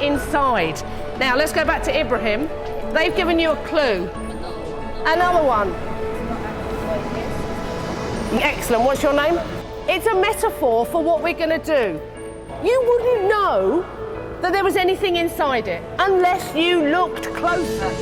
inside. Now, let's go back to Ibrahim. They've given you a clue. Another one. Excellent. What's your name? It's a metaphor for what we're going to do. You wouldn't know that there was anything inside it unless you looked closer.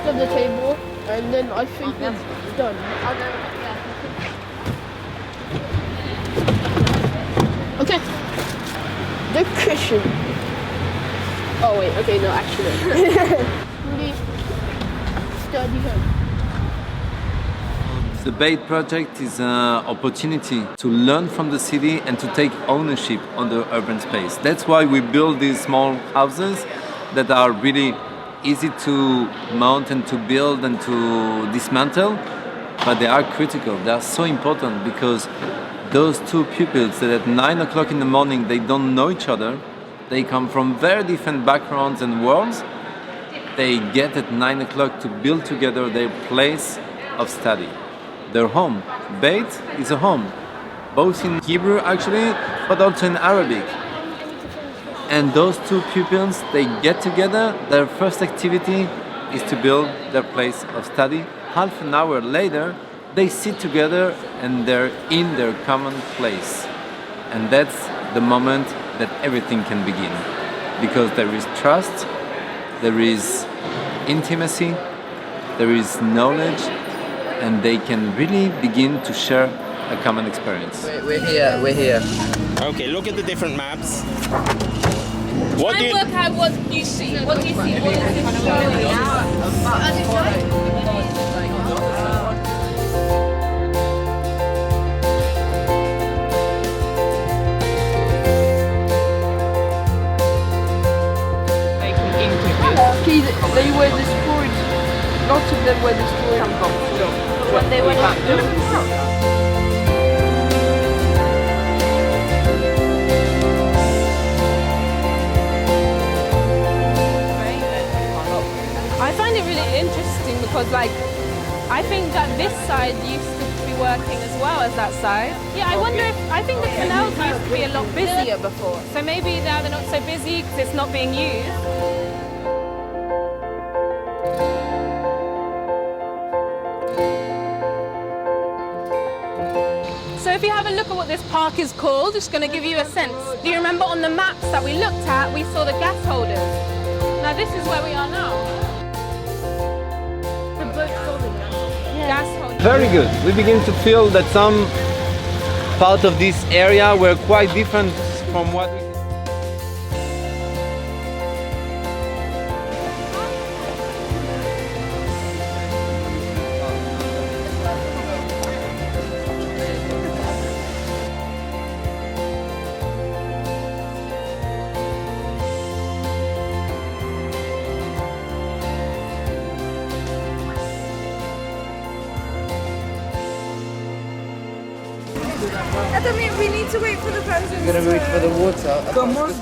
Of the table, and then I think it's done. Okay. The cushion. Oh wait, okay, no, actually. Please study hard. The Beit project is an opportunity to learn from the city and to take ownership on the urban space. That's why we build these small houses that are really easy to mount and to build and to dismantle, but they are critical. They are so important because those two pupils that at 9 o'clock in the morning they don't know each other, they come from very different backgrounds and worlds, they get at 9 o'clock to build together their place of study, their home. Beit is a home, both in Hebrew actually, but also in Arabic. And those two pupils, they get together, their first activity is to build their place of study. Half an hour later, they sit together and they're in their common place. And that's the moment that everything can begin. Because there is trust, there is intimacy, there is knowledge, and they can really begin to share a common experience. We're here. Okay, look at the different maps. What do you work out what you see? What do you see? What is it showing? Okay, they were destroyed. Lots of them were destroyed. What they were not I find it really interesting because, like, I think that this side used to be working as well as that side. Yeah, I think the canals used to be a lot busier before. So maybe now they're not so busy because it's not being used. So if you have a look at what this park is called, it's going to give you a sense. Do you remember on the maps that we looked at, we saw the gas holders? Now this is where we are now. Very good. We begin to feel that some part of this area were quite different from what we... I don't mean we need to wait for the person. We're gonna wait for the water. Come on.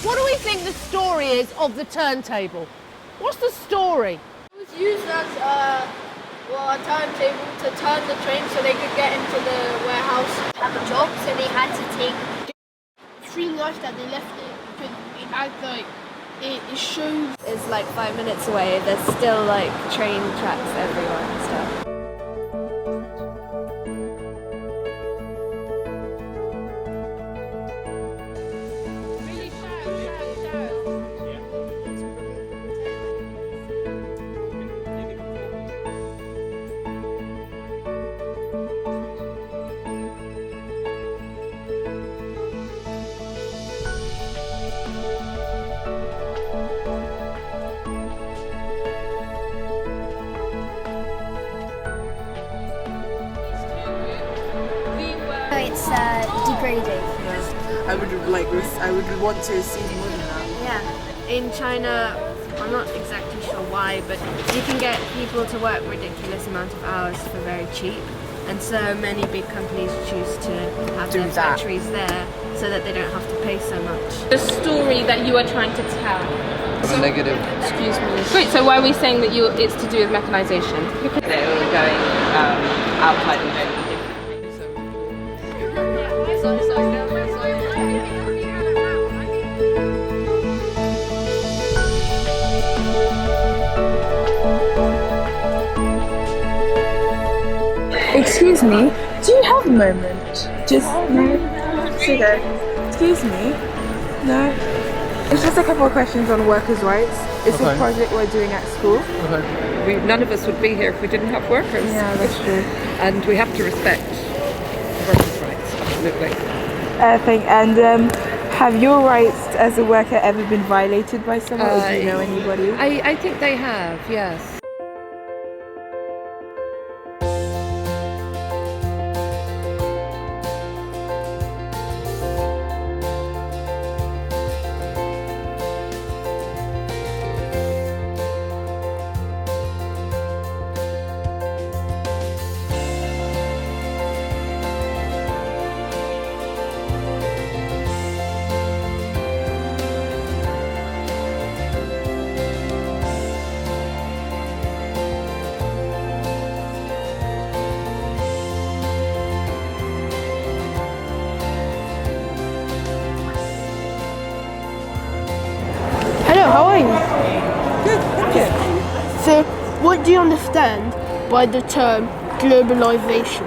What do we think the story is of the turntable? What's the story? It was used as a timetable to turn the train so they could get into the warehouse. Have a job, so they had to take 3 nights that they left it because it had like it shows. It's like 5 minutes away. There's still like train tracks everywhere and stuff. It's degrading. I would want to see more than that. Yeah. In China, I'm not exactly sure why, but you can get people to work ridiculous amount of hours for very cheap. And so many big companies choose to have their factories there so that they don't have to pay so much. The story that you are trying to tell. So, negative. Excuse me. Great, so why are we saying that it's to do with mechanization? Because they were going outside and going different. Excuse me, do you have a moment? Just, no? It's okay. Excuse me? No? It's just a couple of questions on workers' rights. It's a project we're doing at school. None of us would be here if we didn't have workers. Yeah, that's true. And we have to respect workers' rights, absolutely. And have your rights as a worker ever been violated by someone, or do you know anybody? I think they have, yes. Hello, how are you? Good, thank you. So, what do you understand by the term globalization?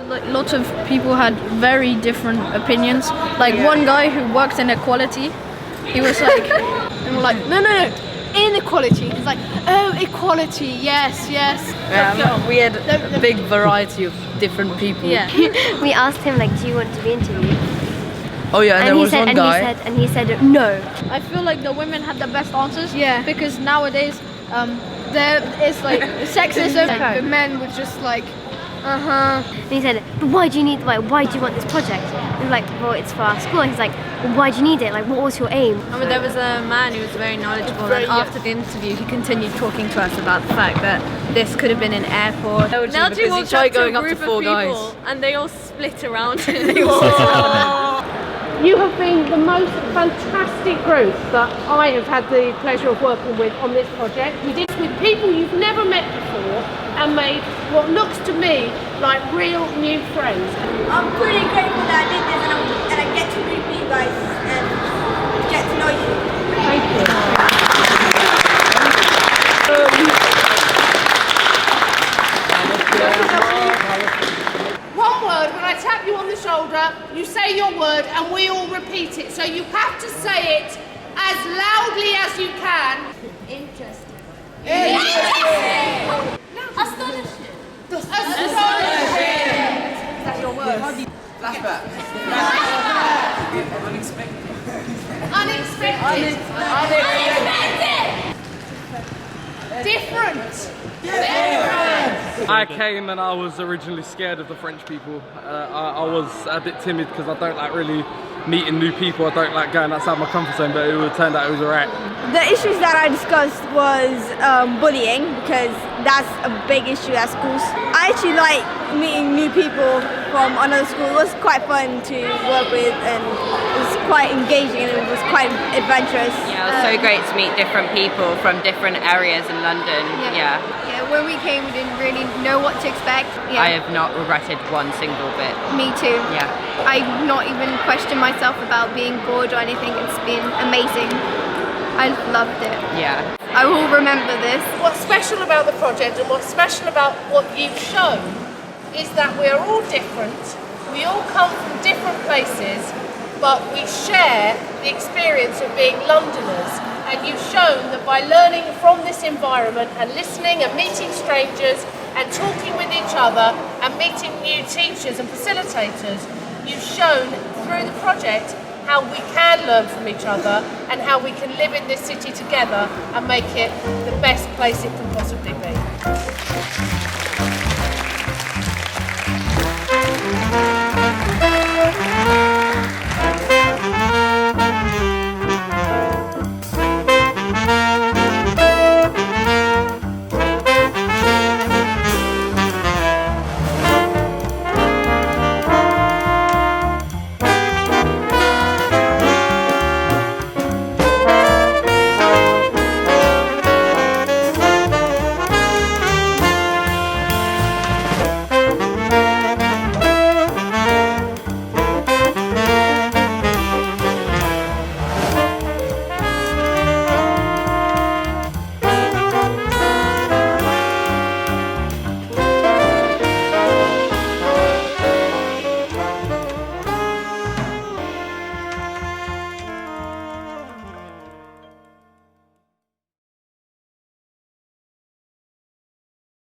Like, lots of people had very different opinions. Like one guy who worked in equality, he was like, and we're like, no, inequality. He's like, oh, equality, yes. We had a big variety of different people. Yeah. We asked him like, do you want to be interviewed? Oh yeah, and there was one guy. And he said no. I feel like the women had the best answers. Yeah. Because nowadays, there is like sexism. The men were just like, And he said, but why do you want this project? And we're like, well, it's for our school. And he's like, well, why do you need it? Like, what was your aim? There was a man who was very knowledgeable, and after the interview he continued talking to us about the fact that this could have been an airport. Nelji walked up to a group of people and they all split around. You have been the most fantastic group that I have had the pleasure of working with on this project. We did this with people you've never met before and made what looks to me like real new friends. I'm pretty grateful that I did this and I get to meet you guys and get to know you. Thank you. One word, when I tap you on the shoulder, you say your word and we all repeat it. So you have to say it as loudly as you can. Interesting. Interesting. Astonishing. Astonishing. That's your word. Flashback. Unexpected. Different. I came and I was originally scared of the French people. I was a bit timid because I don't like really meeting new people. I don't like going outside my comfort zone, but it turned out it was alright. The issues that I discussed was bullying, because that's a big issue at schools. I actually like meeting new people from another school. It was quite fun to work with, and it was quite engaging, and it was quite adventurous. Yeah, it was so great to meet different people from different areas in London. Yeah. When we came, we didn't really know what to expect. I have not regretted one single bit. Me too. Yeah. I've not even questioned myself about being bored or anything. It's been amazing. I loved it. Yeah. I will remember this. What's special about the project and what's special about what you've shown is that we are all different. We all come from different places, but we share the experience of being Londoners. And you've shown that by learning from this environment and listening and meeting strangers and talking with each other and meeting new teachers and facilitators, you've shown through the project how we can learn from each other and how we can live in this city together and make it the best place it can possibly be.